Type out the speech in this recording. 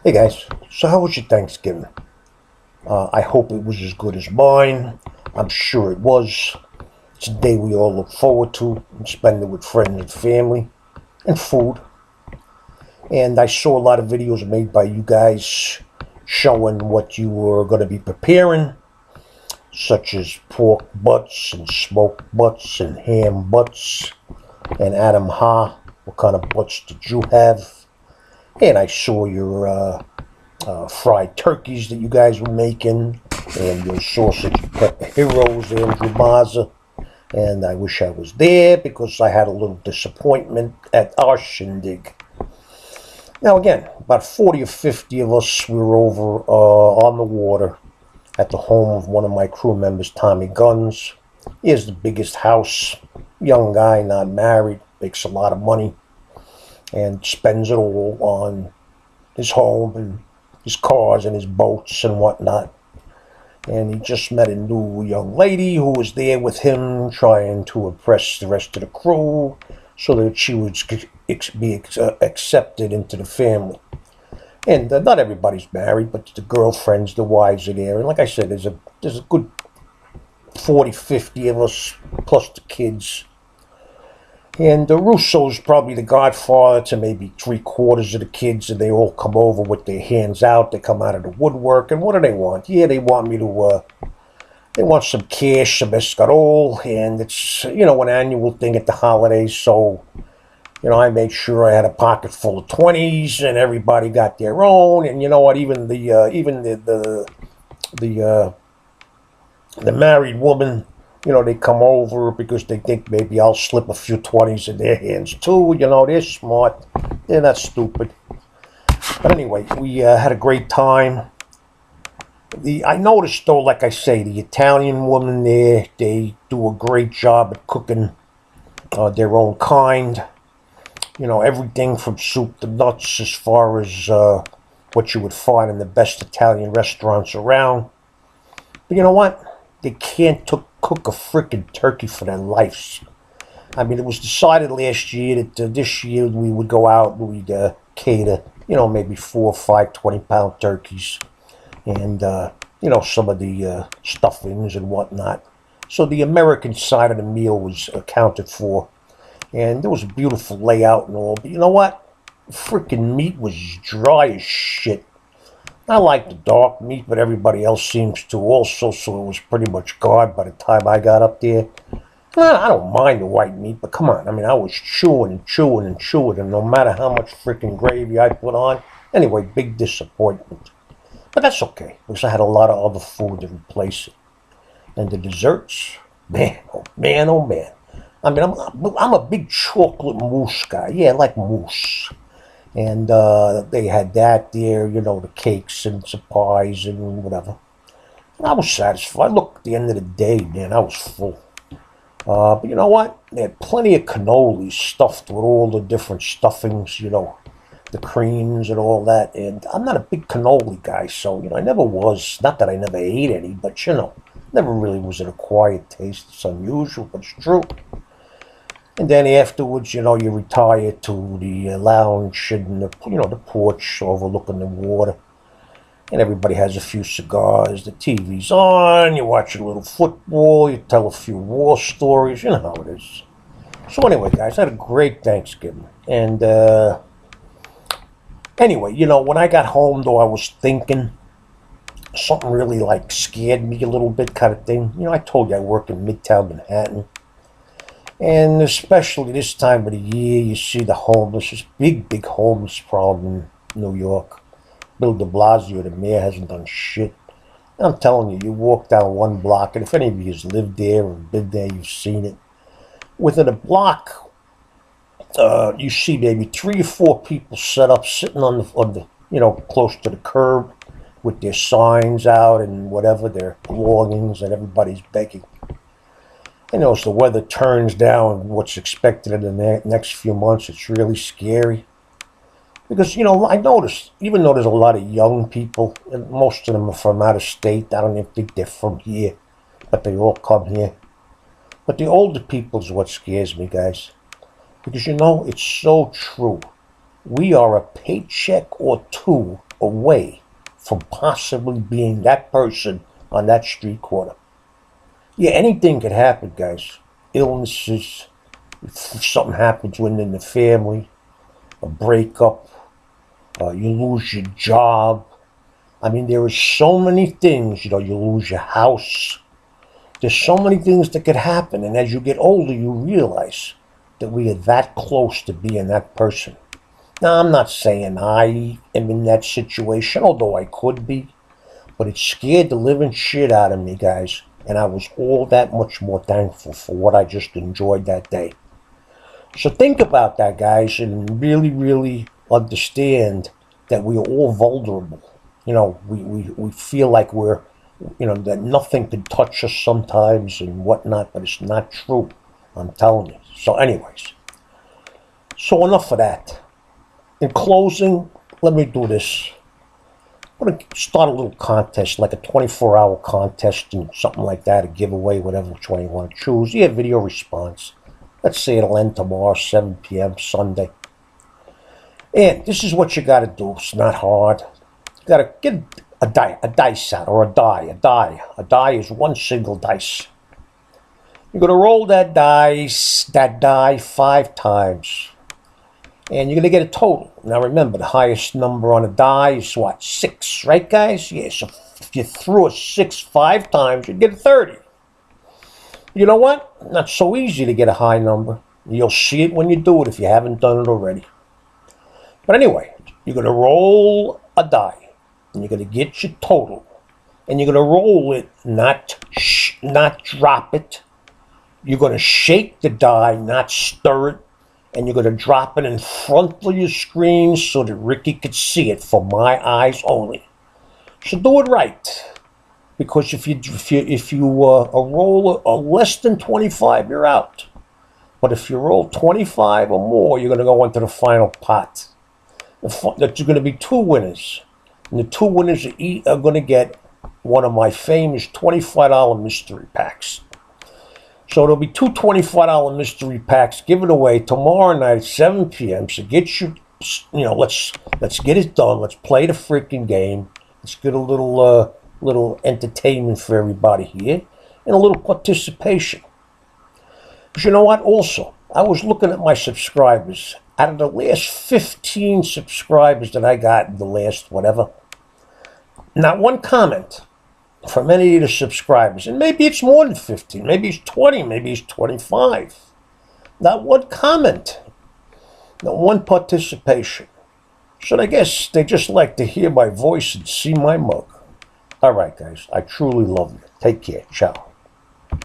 Hey guys, so how was your Thanksgiving? I hope it was as good as mine. I'm sure it was. It's a day we all look forward to and spend it with friends and family and food. And I saw a lot of videos made by you guys showing what you were going to be preparing, such as pork butts and smoked butts and ham butts. And Adam Ha, what kind of butts did you have? And I saw your fried turkeys that you guys were making, and your sausage and pepper heroes, Andrew Mazza. And I wish I was there because I had a little disappointment at our shindig. Now, again, about 40 or 50 of us, we were over on the water at the home of one of my crew members, Tommy Guns. He has the biggest house, young guy, not married, makes a lot of money, and spends it all on his home and his cars and his boats and whatnot. And he just met a new young lady who was there with him, trying to impress the rest of the crew so that she would be accepted into the family. And not everybody's married, but the girlfriends, the wives are there. And like I said, there's a good 40, 50 of us, plus the kids. And Russo's probably the godfather to maybe 3/4 of the kids, and they all come over with their hands out. They come out of the woodwork, and what do they want? Yeah, they want me to, they want some cash, some escarole, and it's, an annual thing at the holidays, so, I made sure I had a pocket full of 20s, and everybody got their own, and you know what, even the married woman, they come over because they think maybe I'll slip a few 20s in their hands too. They're smart. They're not stupid. But anyway, we had a great time. I noticed, though, like I say, the Italian women there, they do a great job at cooking their own kind. Everything from soup to nuts as far as what you would find in the best Italian restaurants around. But you know what? They can't cook a freaking turkey for their lives. I mean, it was decided last year that this year we would go out and we'd cater, maybe 4 or 5 20-pound turkeys and, some of the stuffings and whatnot. So the American side of the meal was accounted for. And there was a beautiful layout and all. But you know what? The freaking meat was dry as shit. I like the dark meat, but everybody else seems to also, so it was pretty much gone by the time I got up there. I don't mind the white meat, but come on. I mean, I was chewing and chewing and chewing, and no matter how much freaking gravy I put on, anyway, big disappointment. But that's okay, because I had a lot of other food to replace it. And the desserts, man, oh man, oh man. I mean, I'm a big chocolate mousse guy. Yeah, I like mousse. And they had that there, the cakes and some pies and whatever. And I was satisfied. Look, at the end of the day, man, I was full. But you know what? They had plenty of cannolis stuffed with all the different stuffings, the creams and all that. And I'm not a big cannoli guy, so, I never was. Not that I never ate any, but, never really was an acquired taste. It's unusual, but it's true. And then afterwards, you retire to the lounge and the porch overlooking the water. And everybody has a few cigars. The TV's on. You watch a little football. You tell a few war stories. You know how it is. So anyway, guys, I had a great Thanksgiving. And anyway, when I got home, though, I was thinking something really scared me a little bit, kind of thing. I told you I work in Midtown Manhattan. And especially this time of the year, you see the homeless, this big, big homeless problem in New York. Bill de Blasio, the mayor, hasn't done shit. And I'm telling you, you walk down one block, and if any of you has lived there or been there, you've seen it. Within a block, you see maybe 3 or 4 people set up, sitting on the close to the curb with their signs out and whatever, their belongings, and everybody's begging. As the weather turns down what's expected in the next few months, it's really scary. Because, I noticed, even though there's a lot of young people, and most of them are from out of state, I don't even think they're from here, but they all come here. But the older people is what scares me, guys. Because, it's so true. We are a paycheck or 2 away from possibly being that person on that street corner. Yeah, anything could happen, guys. Illnesses, if something happens within the family, a breakup, you lose your job. I mean, there are so many things, you lose your house. There's so many things that could happen, and as you get older, you realize that we are that close to being that person. Now, I'm not saying I am in that situation, although I could be, but it scared the living shit out of me, guys, and I was all that much more thankful for what I just enjoyed that day. So think about that, guys, and really, really understand that we are all vulnerable. We feel like we're, that nothing can touch us sometimes and whatnot, but it's not true. I'm telling you. So anyways, so enough of that. In closing, let me do this. I'm going to start a little contest, like a 24-hour contest and something like that, a giveaway, whatever, which one you want to choose. Yeah, video response. Let's say it'll end tomorrow, 7 p.m. Sunday. And this is what you got to do. It's not hard. You got to get a dice out, or a die. A die is one single dice. You're going to roll that die 5 times. And you're going to get a total. Now remember, the highest number on a die is what? 6, right, guys? Yeah, so if you threw a 6 5 times, you'd get a 30. You know what? Not so easy to get a high number. You'll see it when you do it if you haven't done it already. But anyway, you're going to roll a die. And you're going to get your total. And you're going to roll it, not drop it. You're going to shake the die, not stir it. And you're going to drop it in front of your screen so that Ricky could see it for my eyes only. So do it right, because if you roll a less than 25, you're out. But if you roll 25 or more, you're going to go into the final pot. There's going to be 2 winners, and the 2 winners are going to get one of my famous $25 mystery packs. So there'll be 2 $25 mystery packs given away tomorrow night at 7 p.m. So get you, let's get it done. Let's play the freaking game. Let's get a little entertainment for everybody here and a little participation. But you know what? Also, I was looking at my subscribers. Out of the last 15 subscribers that I got in the last whatever, not one comment from any of the subscribers. And maybe it's more than 15, maybe it's 20, maybe it's 25. Not one comment, not one participation. So I guess they just like to hear my voice and see my mug. All right, guys, I truly love you. Take care. Ciao.